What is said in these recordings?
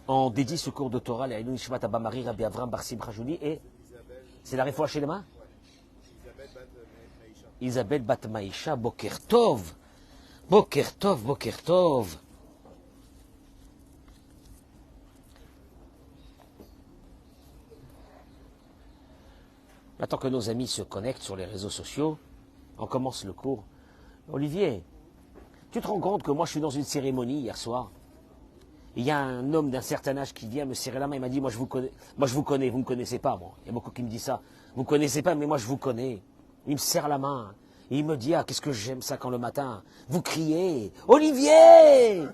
On dédie ce cours de Torah à Eilou Nishmat Abba Mari Rabbi Avram Bar Simcha Jouli et c'est la réfoua chez les mains. Isabelle Bat Maïcha, Boker Tov. Boker Tov, Boker Tov. Maintenant que nos amis se connectent sur les réseaux sociaux, on commence le cours. Olivier, tu te rends compte que moi je suis dans une cérémonie hier soir. Il y a un homme d'un certain âge qui vient me serrer la main, il m'a dit, moi je vous connais, vous ne me connaissez pas, moi. Il y a beaucoup qui me disent ça. Vous ne connaissez pas, mais moi je vous connais. Il me serre la main. Et il me dit, ah, qu'est-ce que j'aime ça quand le matin, vous criez, Olivier!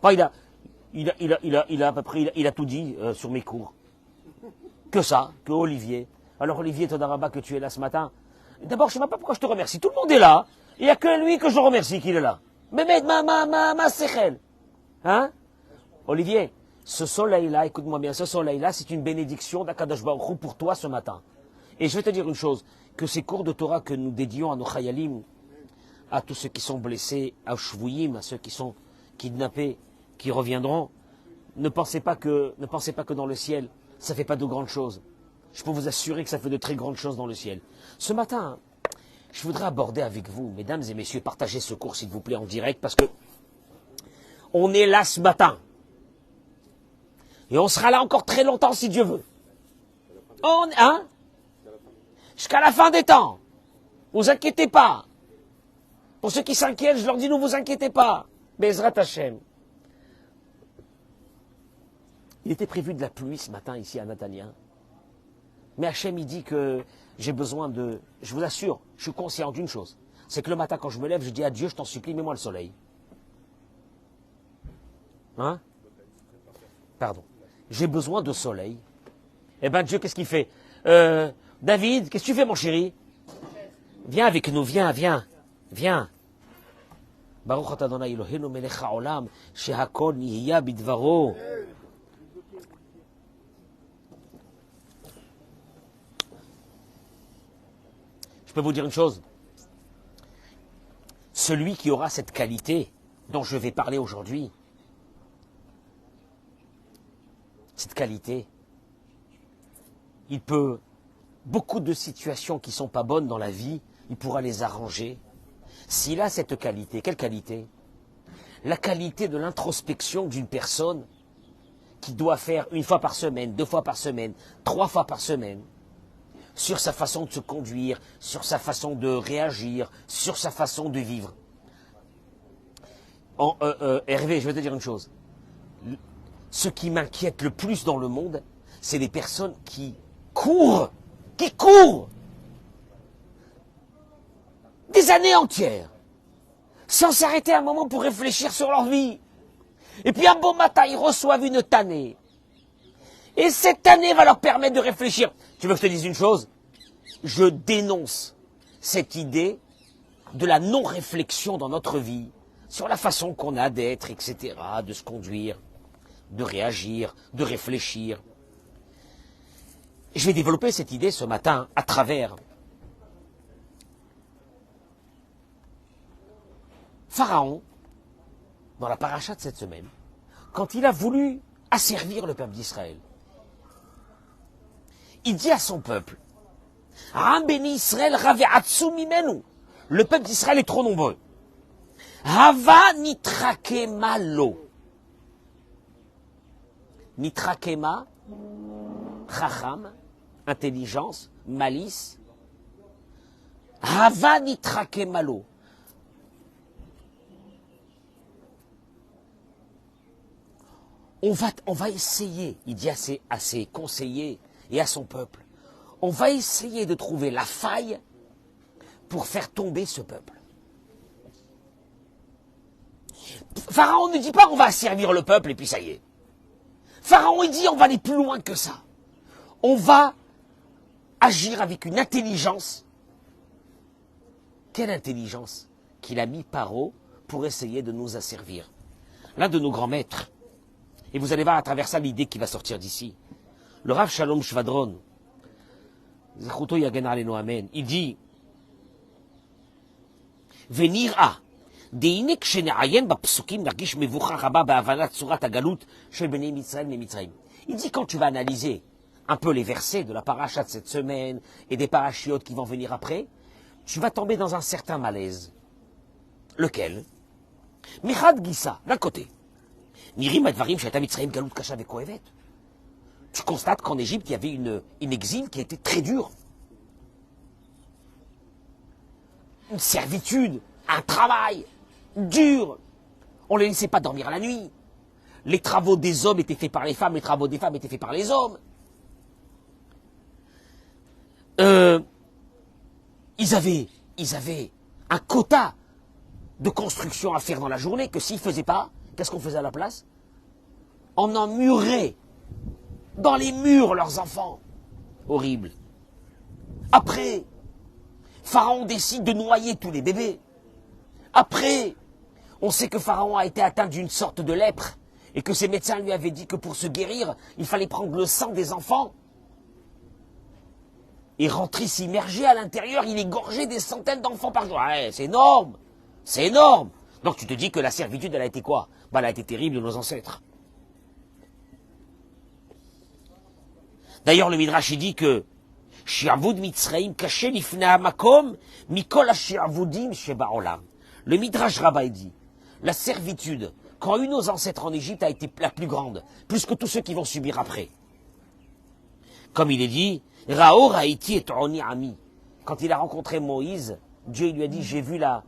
Enfin, il a à peu près, il a tout dit sur mes cours. Que ça, que Olivier. Alors Olivier Todaraba, que tu es là ce matin. D'abord, je ne sais même pas pourquoi je te remercie. Tout le monde est là. Il n'y a que lui que je remercie qu'il est là. Mais ma sechel. Hein? Olivier, ce soleil-là, écoute-moi bien, ce soleil-là, c'est une bénédiction d'Akadosh Baruch Hu pour toi ce matin. Et je vais te dire une chose, que ces cours de Torah que nous dédions à nos chayalim, à tous ceux qui sont blessés, à Shvuyim, à ceux qui sont kidnappés, qui reviendront, ne pensez pas que dans le ciel, ça ne fait pas de grandes choses. Je peux vous assurer que ça fait de très grandes choses dans le ciel. Ce matin, je voudrais aborder avec vous, mesdames et messieurs, partagez ce cours s'il vous plaît en direct, parce que on est là ce matin. Et on sera là encore très longtemps si Dieu veut. Jusqu'à la fin des temps. Ne vous inquiétez pas. Pour ceux qui s'inquiètent, je leur dis, ne vous inquiétez pas. Bezrat Hashem. Il était prévu de la pluie ce matin ici à Natania. Mais Hachem, il dit que j'ai besoin de... Je vous assure, je suis conscient d'une chose. C'est que le matin, quand je me lève, je dis à Dieu, je t'en supplie, mets-moi le soleil. Hein? Pardon. J'ai besoin de soleil. Eh bien, Dieu, qu'est-ce qu'il fait? David, qu'est-ce que tu fais, mon chéri? Viens avec nous, viens. Baruch atah Adonai Eloheinu melech haolam, shehakol nihiya bidvaro. Je peux vous dire une chose. Celui qui aura cette qualité dont je vais parler aujourd'hui, cette qualité, il peut, beaucoup de situations qui ne sont pas bonnes dans la vie, il pourra les arranger. S'il a cette qualité, quelle qualité? La qualité de l'introspection d'une personne qui doit faire une fois par semaine, 2 fois par semaine, 3 fois par semaine, sur sa façon de se conduire, sur sa façon de réagir, sur sa façon de vivre. Hervé, je vais te dire une chose. Ce qui m'inquiète le plus dans le monde, c'est les personnes qui courent des années entières, sans s'arrêter un moment pour réfléchir sur leur vie. Et puis un beau matin, ils reçoivent une tannée. Et cette année va leur permettre de réfléchir. Tu veux que je te dise une chose? Je dénonce cette idée de la non-réflexion dans notre vie, sur la façon qu'on a d'être, etc., de se conduire, de réagir, de réfléchir. Je vais développer cette idée ce matin à travers Pharaon, dans la paracha de cette semaine, quand il a voulu asservir le peuple d'Israël. Il dit à son peuple, Ram Beni Israël Rave'atsu mimenu. Le peuple d'Israël est trop nombreux. Hava nitrakema lo. Nitrakema, chacham, intelligence, malice. Hava nitrakema lo. On va essayer, il dit à ses conseillers et à son peuple, on va essayer de trouver la faille pour faire tomber ce peuple. Pharaon ne dit pas on va asservir le peuple et puis ça y est. Pharaon il dit on va aller plus loin que ça. On va agir avec une intelligence. Quelle intelligence qu'il a mis Paro pour essayer de nous asservir. L'un de nos grands maîtres, et vous allez voir à travers ça l'idée qui va sortir d'ici. Le Rav Shalom Shvadron, il dit, Venir a, Il dit quand tu vas analyser un peu les versets de la paracha de cette semaine et des parachiotes qui vont venir après, tu vas tomber dans un certain malaise. Lequel? Michad Gissa, d'un côté. Tu constates qu'en Égypte, il y avait une exil qui était très dure. Une servitude, un travail dur. On ne les laissait pas dormir la nuit. Les travaux des hommes étaient faits par les femmes, les travaux des femmes étaient faits par les hommes. Ils avaient un quota de construction à faire dans la journée que s'ils ne faisaient pas, qu'est-ce qu'on faisait à la place? On emmurait dans les murs leurs enfants. Horrible. Après, Pharaon décide de noyer tous les bébés. Après, on sait que Pharaon a été atteint d'une sorte de lèpre et que ses médecins lui avaient dit que pour se guérir, il fallait prendre le sang des enfants et rentrer s'immerger à l'intérieur. Il égorgeait des centaines d'enfants par jour. Ouais, c'est énorme. C'est énorme. Donc tu te dis que la servitude, elle a été quoi? Elle a été terrible de nos ancêtres. D'ailleurs, le Midrash dit que le Midrash Rabbah dit, la servitude qu'ont eu nos ancêtres en Égypte a été la plus grande, plus que tous ceux qui vont subir après. Comme il est dit, Rao Raïti et Oni Ami. Quand il a rencontré Moïse, Dieu lui a dit, j'ai vu la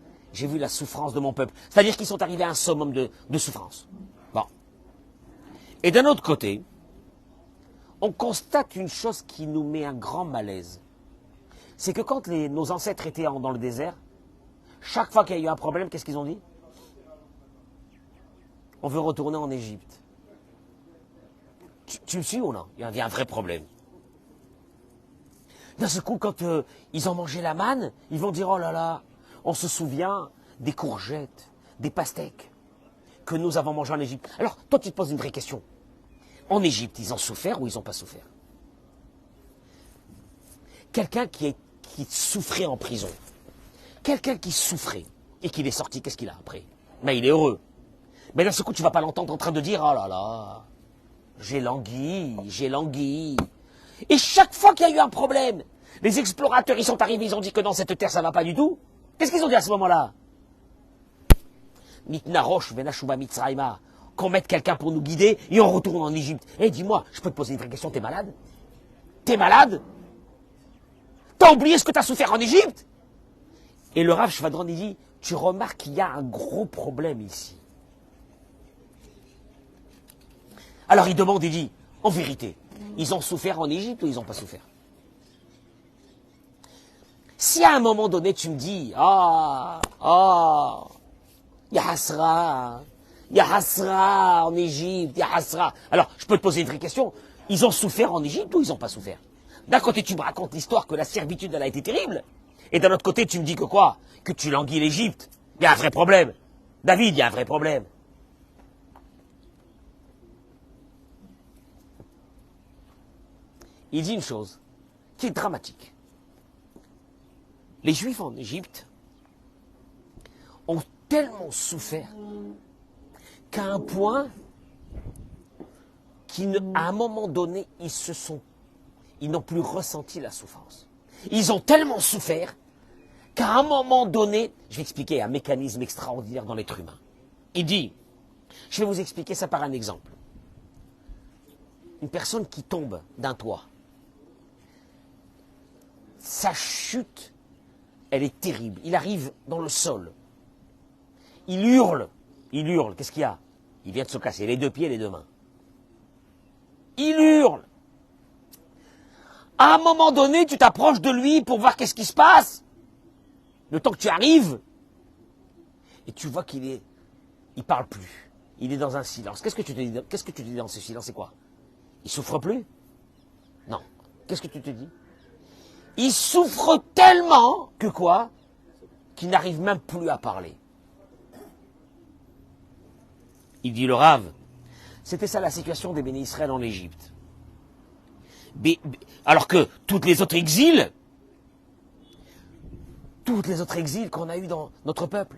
souffrance de mon peuple. C'est-à-dire qu'ils sont arrivés à un summum de souffrance. Bon. Et d'un autre côté, on constate une chose qui nous met un grand malaise. C'est que quand nos ancêtres étaient dans le désert, chaque fois qu'il y a eu un problème, qu'est-ce qu'ils ont dit? On veut retourner en Égypte. Tu me suis ou non? Il y a un vrai problème. D'un seul coup, quand ils ont mangé la manne, ils vont dire, oh là là, on se souvient des courgettes, des pastèques que nous avons mangées en Égypte. Alors, toi, tu te poses une vraie question. En Égypte, ils ont souffert ou ils n'ont pas souffert? Quelqu'un qui souffrait en prison, quelqu'un qui souffrait et qui est sorti, qu'est-ce qu'il a après? Mais il est heureux. Mais d'un seul coup, tu ne vas pas l'entendre en train de dire, oh là là, j'ai langui. Et chaque fois qu'il y a eu un problème, les explorateurs, ils sont arrivés, ils ont dit que dans cette terre, ça ne va pas du tout. Qu'est-ce qu'ils ont dit à ce moment-là? Mitnarosh, Venashuba Mitzraïma, qu'on mette quelqu'un pour nous guider et on retourne en Égypte. Eh, dis-moi, je peux te poser une vraie question, t'es malade? T'es malade? T'as oublié ce que t'as souffert en Égypte? Et le Rav Shvadron, il dit, tu remarques qu'il y a un gros problème ici. Alors il demande, il dit, en vérité, ils ont souffert en Égypte ou ils n'ont pas souffert? Si à un moment donné tu me dis, ya hasra en Égypte, ya hasra. Alors, je peux te poser une vraie question. Ils ont souffert en Égypte ou ils n'ont pas souffert? D'un côté, tu me racontes l'histoire que la servitude, elle a été terrible. Et d'un autre côté, tu me dis que quoi? Que tu languis l'Égypte. Il y a un vrai problème. David, il y a un vrai problème. Il dit une chose qui est dramatique. Les Juifs en Égypte ont tellement souffert qu'à un point qu'à un moment donné, ils n'ont plus ressenti la souffrance. Ils ont tellement souffert qu'à un moment donné, je vais expliquer un mécanisme extraordinaire dans l'être humain. Il dit, je vais vous expliquer ça par un exemple. Une personne qui tombe d'un toit, sa chute, elle est terrible. Il arrive dans le sol. Il hurle. Qu'est-ce qu'il y a? Il vient de se casser les deux pieds et les deux mains. Il hurle. À un moment donné, tu t'approches de lui pour voir qu'est-ce qui se passe. Le temps que tu arrives, et tu vois il parle plus. Il est dans un silence. Qu'est-ce que tu te dis dans ce silence? C'est quoi? Il souffre plus? Non. Qu'est-ce que tu te dis? Il souffre tellement que quoi? Qu'il n'arrive même plus à parler. Il dit le Rav, c'était ça la situation des bénis Israël en Égypte. Alors que toutes les autres exils qu'on a eu dans notre peuple,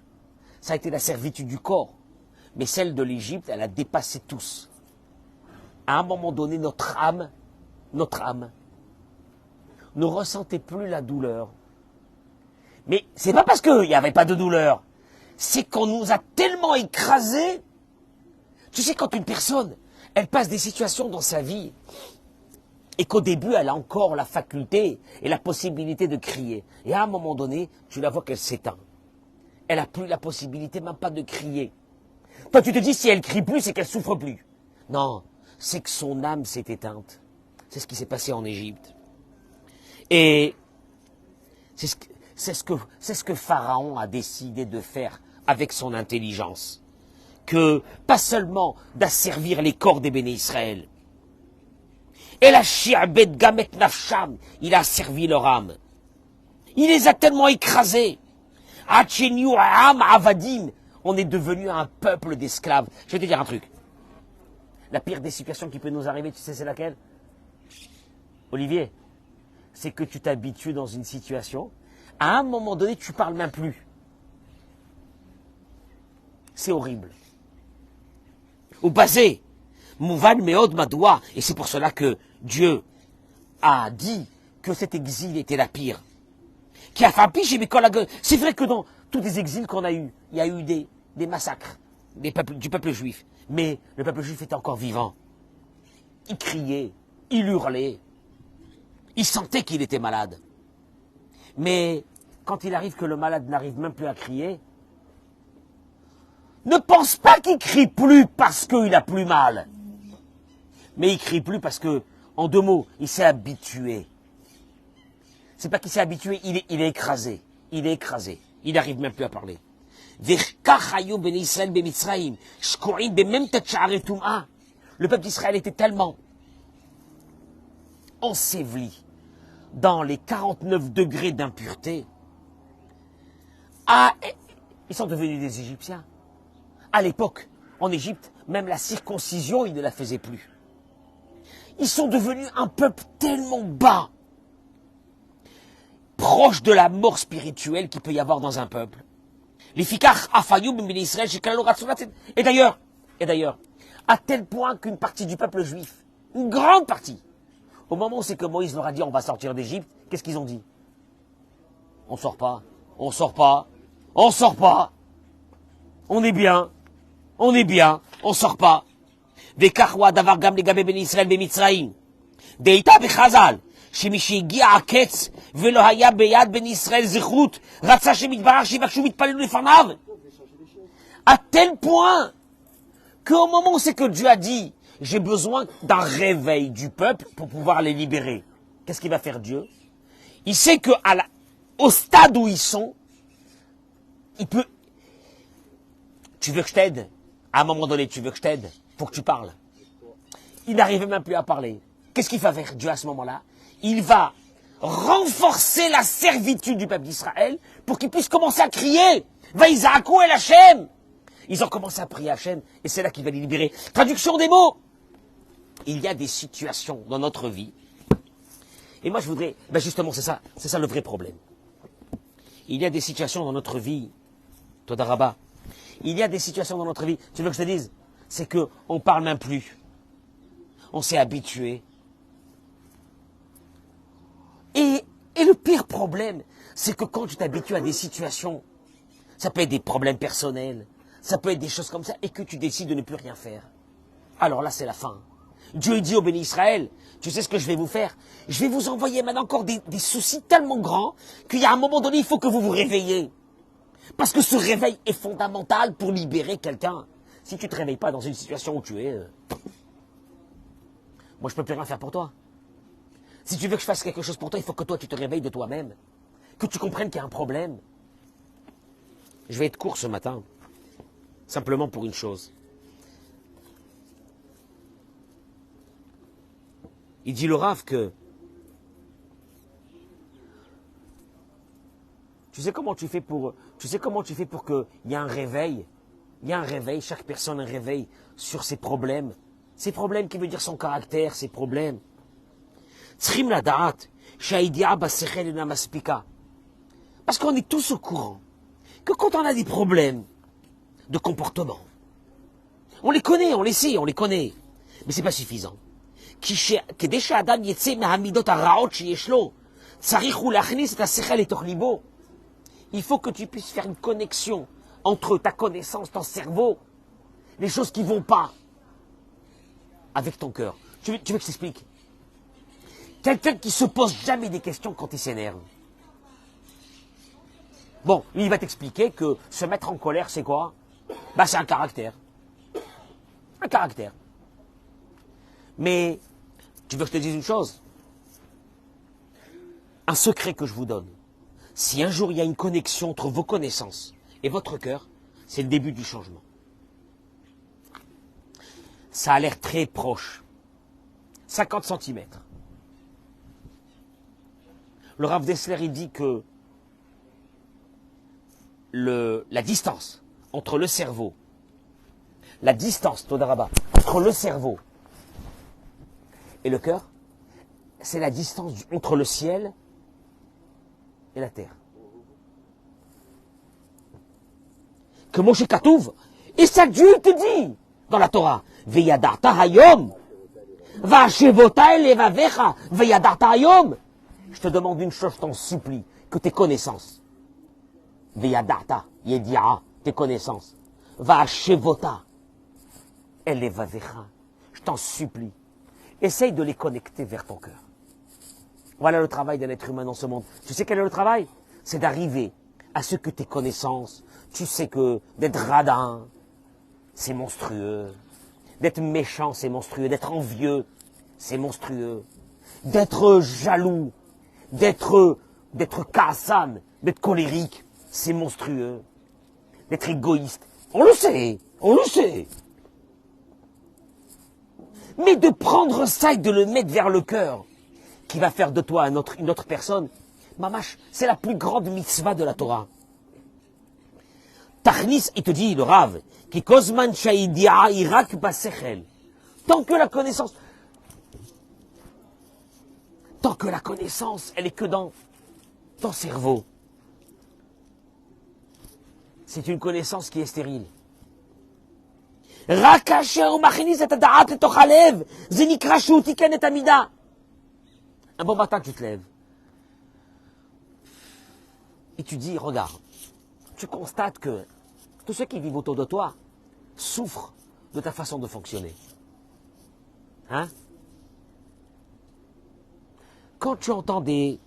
ça a été la servitude du corps. Mais celle de l'Égypte, elle a dépassé tous. À un moment donné, notre âme, ne ressentait plus la douleur. Mais c'est pas parce qu'il n'y avait pas de douleur. C'est qu'on nous a tellement écrasés. Tu sais, quand une personne, elle passe des situations dans sa vie, et qu'au début, elle a encore la faculté et la possibilité de crier. Et à un moment donné, tu la vois qu'elle s'éteint. Elle n'a plus la possibilité même pas de crier. Toi, tu te dis, si elle crie plus, c'est qu'elle souffre plus. Non, c'est que son âme s'est éteinte. C'est ce qui s'est passé en Égypte. Et c'est ce que Pharaon a décidé de faire avec son intelligence. Que, pas seulement d'asservir les corps des béné Israël, et la shi'abet gamet nafsham, il a servi leur âme. Il les a tellement écrasés. Hachenu am avadim, on est devenu un peuple d'esclaves. Je vais te dire un truc. La pire des situations qui peut nous arriver, tu sais c'est laquelle? Olivier, c'est que tu t'habitues dans une situation, à un moment donné, tu parles même plus. C'est horrible. Ou basé, mouvan meod madoua, et c'est pour cela que Dieu a dit que cet exil était la pire. Qui a fait c'est vrai que dans tous les exils qu'on a eus, il y a eu des massacres du peuple juif. Mais le peuple juif était encore vivant. Il criait, il hurlait, il sentait qu'il était malade. Mais quand il arrive que le malade n'arrive même plus à crier, ne pense pas qu'il crie plus parce qu'il a plus mal. Mais il crie plus parce que, en deux mots, il s'est habitué. C'est pas qu'il s'est habitué, il est écrasé. Il est écrasé. Il n'arrive même plus à parler. Le peuple d'Israël était tellement enseveli dans les 49 degrés d'impureté. Ils sont devenus des Égyptiens. À l'époque, en Égypte, même la circoncision, ils ne la faisaient plus. Ils sont devenus un peuple tellement bas, proche de la mort spirituelle qu'il peut y avoir dans un peuple. Et d'ailleurs, à tel point qu'une partie du peuple juif, une grande partie, au moment où c'est que Moïse leur a dit on va sortir d'Égypte, qu'est-ce qu'ils ont dit? On sort pas, on sort pas, on sort pas, on est bien, on sort pas. וכך דבר גם לגבי בני ישראל במצרים. דהייתה בחז"ל, שמי שהגיע הקץ ולא היה ביד בני ישראל זכרות, רצה שמתברך שיבקשו מתפללו לפניו. À tel point qu'au moment où c'est que Dieu a dit j'ai besoin d'un réveil du peuple pour pouvoir les libérer, qu'est-ce qu'il va faire Dieu? Il sait que au stade où ils sont, il peut... Tu veux que je t'aide? À un moment donné, tu veux que je t'aide? Faut que tu parles. Il n'arrivait même plus à parler. Qu'est-ce qu'il va faire Dieu à ce moment-là? Il va renforcer la servitude du peuple d'Israël pour qu'ils puissent commencer à crier. Vaïzakou el Hachem. Ils ont commencé à prier Hachem et c'est là qu'il va les libérer. Traduction des mots. Il y a des situations dans notre vie. Et moi je voudrais, justement c'est ça le vrai problème. Il y a des situations dans notre vie, toi d'Araba, il y a des situations dans notre vie, tu veux que je te dise? C'est qu'on ne parle même plus. On s'est habitué. Et le pire problème, c'est que quand tu t'habitues à des situations, ça peut être des problèmes personnels, ça peut être des choses comme ça, et que tu décides de ne plus rien faire. Alors là, c'est la fin. Dieu dit au béni Israël, tu sais ce que je vais vous faire? Je vais vous envoyer maintenant encore des soucis tellement grands qu'il y a un moment donné, il faut que vous vous réveillez. Parce que ce réveil est fondamental pour libérer quelqu'un. Si tu ne te réveilles pas dans une situation où tu es, moi je ne peux plus rien faire pour toi. Si tu veux que je fasse quelque chose pour toi, il faut que toi tu te réveilles de toi-même. Que tu comprennes qu'il y a un problème. Je vais être court ce matin. Simplement pour une chose. Il dit le Rav que tu sais comment tu fais pour qu'il y ait un réveil. Il y a un réveil, chaque personne a un réveil sur ses problèmes. Ses problèmes qui veut dire son caractère, ses problèmes. Tzrim la da'at, sha'idya basechel namaspika. Parce qu'on est tous au courant que quand on a des problèmes, de comportement. On les connaît, on les sait, on les connaît. Mais c'est pas suffisant. כדי שהאדם יצא מהמידות הרעות שיש לו, צריך הוא להכניס את השכל לתוך ליבו. Il faut que tu puisses faire une connexion entre ta connaissance, ton cerveau, les choses qui ne vont pas, avec ton cœur. Tu veux que je t'explique? Quelqu'un qui se pose jamais des questions quand il s'énerve. Bon, lui, il va t'expliquer que se mettre en colère, c'est quoi? Bah, c'est un caractère. Un caractère. Mais, tu veux que je te dise une chose? Un secret que je vous donne. Si un jour il y a une connexion entre vos connaissances et votre cœur, c'est le début du changement. Ça a l'air très proche. 50 centimètres. Le Rav Dessler, il dit que la distance entre le cerveau, la distance, Todaraba, entre le cerveau et le cœur, c'est la distance entre le ciel et la terre. Que Moshe Katouv, et ça Dieu te dit dans la Torah, Veyadarta hayom, va'ashevota elevavecha, veyadarta hayom. Je te demande une chose, je t'en supplie, que tes connaissances, Veyadarta, Yediara, tes connaissances, va'ashevota elevavecha, je t'en supplie, essaye de les connecter vers ton cœur. Voilà le travail d'un être humain dans ce monde. Tu sais quel est le travail? C'est d'arriver à ce que tes connaissances, tu sais que d'être radin, c'est monstrueux. D'être méchant, c'est monstrueux. D'être envieux, c'est monstrueux. D'être jaloux, d'être cassam, d'être colérique, c'est monstrueux. D'être égoïste, on le sait, on le sait. Mais de prendre ça et de le mettre vers le cœur, qui va faire de toi une autre personne, mamash, c'est la plus grande mitzvah de la Torah. Tachnis, il te dit, le Rav, qui kozman shaidia irak basechel. Tant que la connaissance, elle est que dans ton cerveau. C'est une connaissance qui est stérile. Rak asher machnis et hadaat letoch halev, ze nikra shu tiken et amida. Un bon matin, tu te lèves. Et tu dis, regarde, tu constates que tous ceux qui vivent autour de toi souffrent de ta façon de fonctionner. Hein? Quand tu entends des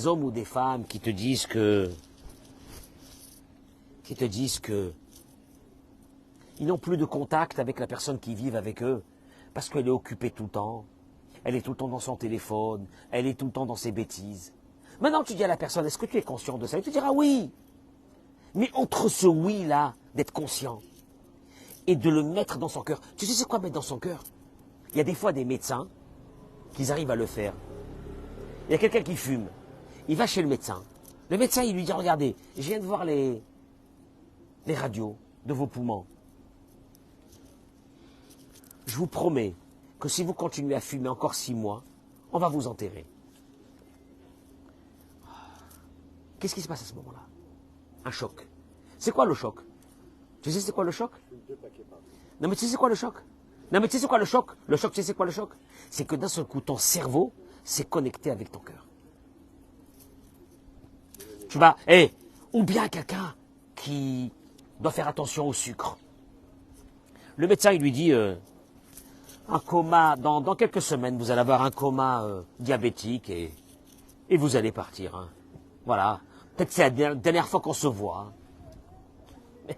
hommes ou des femmes qui te disent que ils n'ont plus de contact avec la personne qui vit avec eux parce qu'elle est occupée tout le temps, elle est tout le temps dans son téléphone, elle est tout le temps dans ses bêtises. Maintenant, tu dis à la personne, est-ce que tu es conscient de ça? Il te dira oui. Mais entre ce oui-là, d'être conscient, et de le mettre dans son cœur, tu sais c'est quoi mettre dans son cœur? Il y a des fois des médecins qui arrivent à le faire. Il y a quelqu'un qui fume. Il va chez le médecin. Le médecin, il lui dit, regardez, je viens de voir les radios de vos poumons. Je vous promets que si vous continuez à fumer encore 6 mois, on va vous enterrer. Qu'est-ce qui se passe à ce moment-là? Un choc. C'est quoi le choc? Tu sais c'est quoi le choc? Non mais tu sais c'est quoi le choc? Non mais tu sais c'est quoi le choc? Le choc, tu sais c'est quoi le choc? C'est que d'un seul coup, ton cerveau s'est connecté avec ton cœur. Tu vas, ou bien quelqu'un qui doit faire attention au sucre. Le médecin, il lui dit, un coma, dans quelques semaines, vous allez avoir un coma diabétique et vous allez partir. Hein. Voilà. Peut-être c'est la dernière fois qu'on se voit. Hein.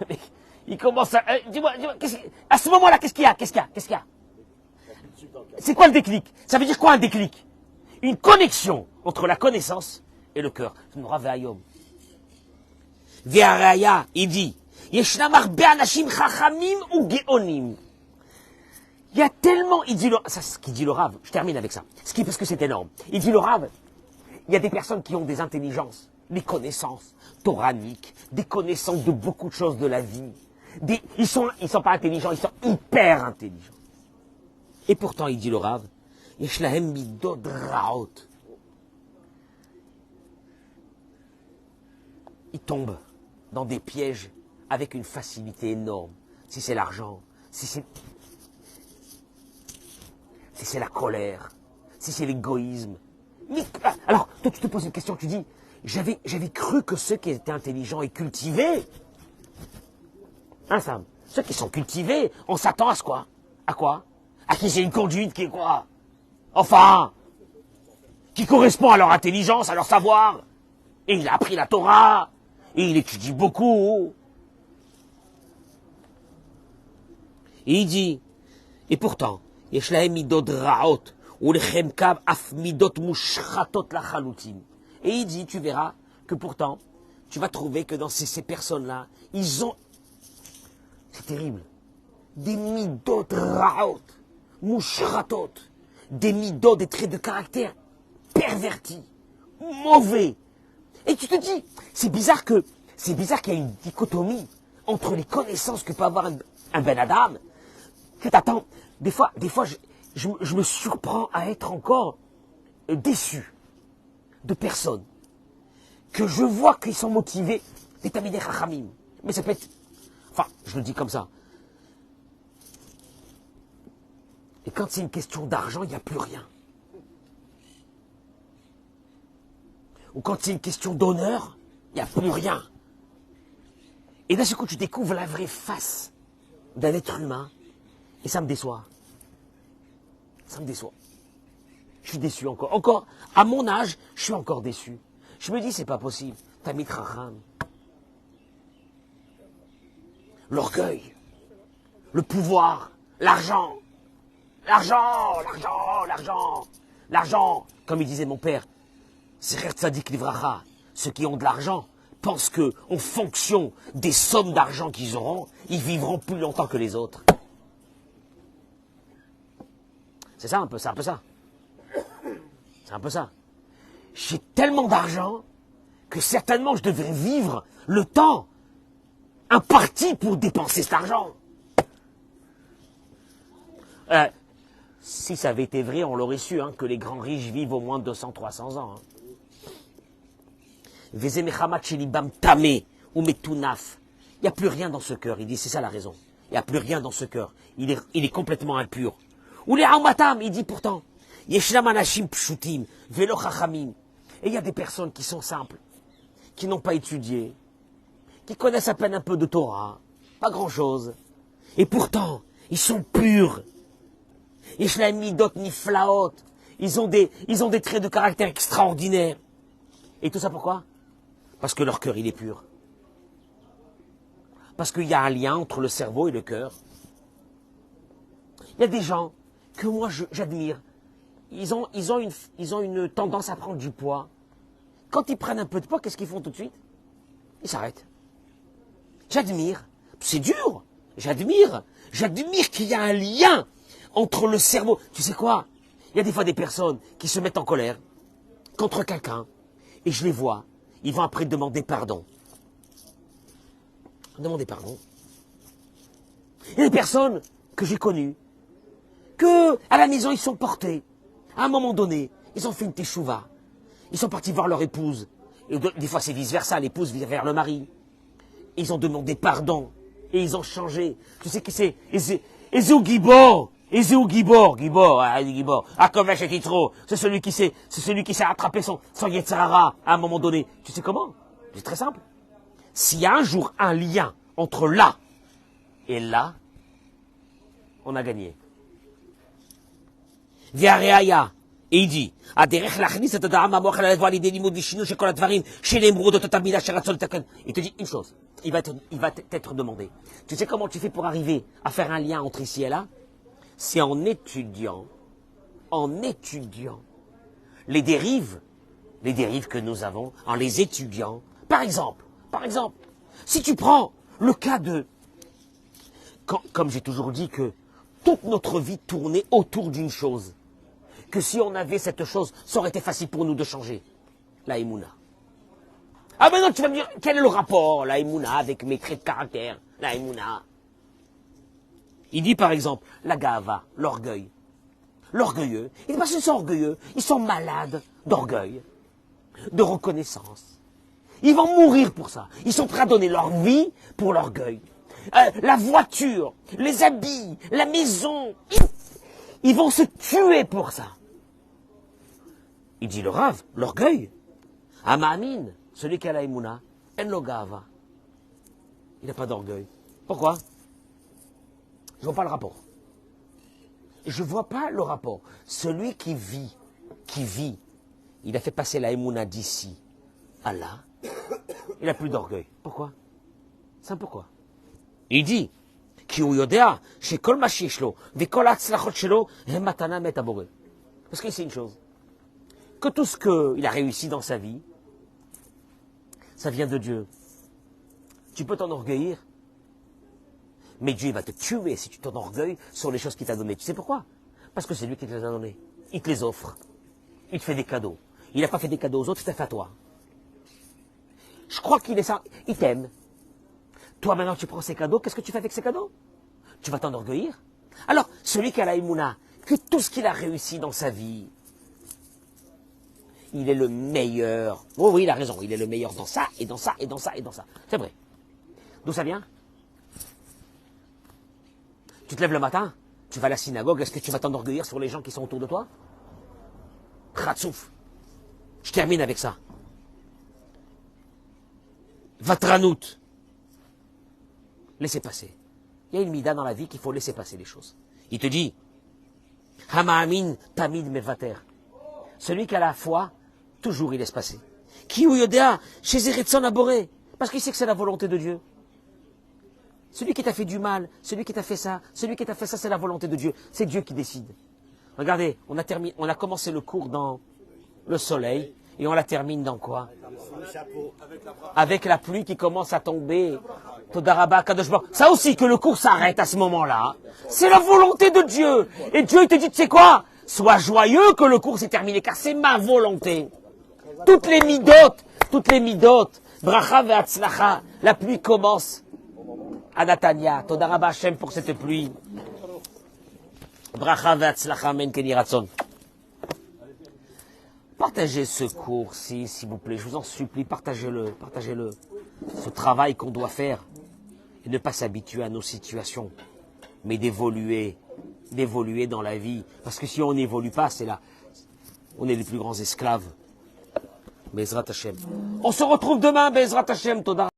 Le mec, il commence à... dis-moi, à ce moment-là, qu'est-ce qu'il y a? Qu'est-ce qu'il y a? C'est quoi le déclic? Ça veut dire quoi un déclic? Une connexion entre la connaissance et le cœur. C'est une raveayom. Ve'araya, il dit, Yeshnam harbe anashim chachamim ou geonim. Il y a tellement, il dit ça, c'est ce qu'il dit le Rav, je termine avec ça, parce que c'est énorme. Il dit le Rav, il y a des personnes qui ont des intelligences, des connaissances toraniques, des connaissances de beaucoup de choses de la vie. Ils sont pas intelligents, ils sont hyper intelligents. Et pourtant, il dit le Rav, Yeshlahem midot raot. Ils tombent dans des pièges avec une facilité énorme. Si c'est l'argent, si c'est la colère, si c'est l'égoïsme. Alors, toi tu te poses une question, tu dis, j'avais cru que ceux qui étaient intelligents et cultivés, hein Sam, ceux qui sont cultivés, on s'attend à ce quoi? À quoi? À qui c'est une conduite qui est quoi? Enfin, qui correspond à leur intelligence, à leur savoir. Et il a appris la Torah, et il étudie beaucoup. Et il dit, et pourtant, יש להם מידות רעות, ולחלקם אף מידות מושחתות לחלוטין. Et il dit, tu verras que pourtant, tu vas trouver que dans ces personnes-là, ils ont, c'est terrible, des midot raot, mouchratot, des midot, des traits de caractère pervertis, mauvais. Et tu te dis, c'est bizarre qu'il y a une dichotomie entre les connaissances que peut avoir un Ben Adam, que t'attends. Des fois, je me surprends à être encore déçu de personnes que je vois qu'ils sont motivés, des tamidei chachamim. Mais ça peut être, enfin, je le dis comme ça. Et quand c'est une question d'argent, il n'y a plus rien. Ou quand c'est une question d'honneur, il n'y a plus rien. Et d'un seul coup, tu découvres la vraie face d'un être humain, et ça me déçoit. Ça me déçoit. Je suis déçu encore. Encore, à mon âge, je suis encore déçu. Je me dis, c'est pas possible. Tamid Chacham. L'orgueil, le pouvoir, l'argent. L'argent, comme il disait mon père, Secher Tzadik Livracha, ceux qui ont de l'argent pensent que, en fonction des sommes d'argent qu'ils auront, ils vivront plus longtemps que les autres. C'est ça un peu, c'est un peu ça. C'est un peu ça. J'ai tellement d'argent que certainement je devrais vivre le temps imparti pour dépenser cet argent. Si ça avait été vrai, on l'aurait su, hein, que les grands riches vivent au moins 200-300 ans. Il n'y a plus rien dans ce cœur. Il dit, c'est ça la raison. Il n'y a plus rien dans ce cœur. Il est complètement impur. Ou les Hamatam, il dit pourtant, Yeshnam anashim pshutim, velo chachamim. Et il y a des personnes qui sont simples, qui n'ont pas étudié, qui connaissent à peine un peu de Torah, pas grand-chose. Et pourtant, ils sont purs. Yeshnam midot niflaot. Ils ont des traits de caractère extraordinaires. Et tout ça pourquoi? Parce que leur cœur, il est pur. Parce qu'il y a un lien entre le cerveau et le cœur. Il y a des gens que moi j'admire. Ils ont une tendance à prendre du poids. Quand ils prennent un peu de poids, qu'est-ce qu'ils font tout de suite? Ils s'arrêtent. J'admire. C'est dur. J'admire qu'il y a un lien entre le cerveau. Tu sais quoi? Il y a des fois des personnes qui se mettent en colère contre quelqu'un. Et je les vois. Ils vont après demander pardon. Demander pardon. Il y a des personnes que j'ai connues, que à la maison ils sont portés. À un moment donné, ils ont fait une teshuva. Ils sont partis voir leur épouse. Et des fois c'est vice-versa, l'épouse vient vers le mari. Ils ont demandé pardon. Et ils ont changé. Tu sais qui c'est? Ezeu Gibor. Gibor. Akovesh et Kitro. C'est celui qui s'est attrapé son Yetzirara à un moment donné. Tu sais comment? C'est très simple. S'il y a un jour un lien entre là et là, on a gagné. Viareaya. Et il dit, il te dit une chose, il va t'être demandé. Tu sais comment tu fais pour arriver à faire un lien entre ici et là? C'est en étudiant les dérives que nous avons, en les étudiant. Par exemple, si tu prends le cas de, comme j'ai toujours dit que toute notre vie tournait autour d'une chose, que si on avait cette chose, ça aurait été facile pour nous de changer. La Emouna. Ah ben non, tu vas me dire, quel est le rapport, la Emouna, avec mes traits de caractère, la Emouna? Il dit par exemple, la Gava, l'orgueil. L'orgueilleux, et parce qu'ils sont orgueilleux, ils sont malades d'orgueil, de reconnaissance. Ils vont mourir pour ça. Ils sont prêts à donner leur vie pour l'orgueil. La voiture, les habits, la maison, ils vont se tuer pour ça. Il dit le Rav, l'orgueil. Amamin, celui qui a la Emouna, en lo gava. Il n'a pas d'orgueil. Pourquoi? Je ne vois pas le rapport. Je ne vois pas le rapport. Celui qui vit, il a fait passer la Emouna d'ici à là, il n'a plus d'orgueil. Pourquoi? C'est pourquoi. Il dit, parce qu'il sait une chose, que tout ce qu'il a réussi dans sa vie, ça vient de Dieu. Tu peux t'enorgueillir, mais Dieu va te tuer si tu t'enorgueilles sur les choses qu'il t'a données. Tu sais pourquoi? Parce que c'est lui qui te les a données. Il te les offre. Il te fait des cadeaux. Il n'a pas fait des cadeaux aux autres, il t'a fait à toi. Je crois qu'il est ça. Il t'aime. Toi, maintenant, tu prends ces cadeaux. Qu'est-ce que tu fais avec ces cadeaux? Tu vas t'enorgueillir. Alors, celui qui a la Emouna, que tout ce qu'il a réussi dans sa vie, il est le meilleur. Oh oui, il a raison. Il est le meilleur dans ça, et dans ça, et dans ça, et dans ça. C'est vrai. D'où ça vient? Tu te lèves le matin, tu vas à la synagogue, est-ce que tu vas t'enorgueillir sur les gens qui sont autour de toi? Khatsouf. Je termine avec ça. Vatranout. Laissez passer. Il y a une mida dans la vie qu'il faut laisser passer les choses. Il te dit, Hamaamin tamid mevater. Celui qui a la foi, toujours il laisse passer. Ki ou yodea, chez Eretson aboré. Parce qu'il sait que c'est la volonté de Dieu. Celui qui t'a fait du mal, celui qui t'a fait ça, c'est la volonté de Dieu. C'est Dieu qui décide. Regardez, on a commencé le cours dans le soleil, et on la termine dans quoi? Avec la pluie qui commence à tomber. Todaraba, Kadosh Baruch. Ça aussi, que le cours s'arrête à ce moment-là. C'est la volonté de Dieu. Et Dieu, il te dit, tu sais quoi? Sois joyeux que le cours s'est terminé, car c'est ma volonté. Toutes les midot, bracha ve'atzlacha, la pluie commence. À Natania, Todaraba Hashem pour cette pluie. Bracha ve'atzlacha men keni ratzon. Partagez ce cours-ci, s'il vous plaît. Je vous en supplie, partagez-le. Ce travail qu'on doit faire. Et ne pas s'habituer à nos situations. Mais d'évoluer dans la vie. Parce que si on n'évolue pas, c'est là. On est les plus grands esclaves. Bezrat Hashem. On se retrouve demain, Bezrat Hashem, Todaraba.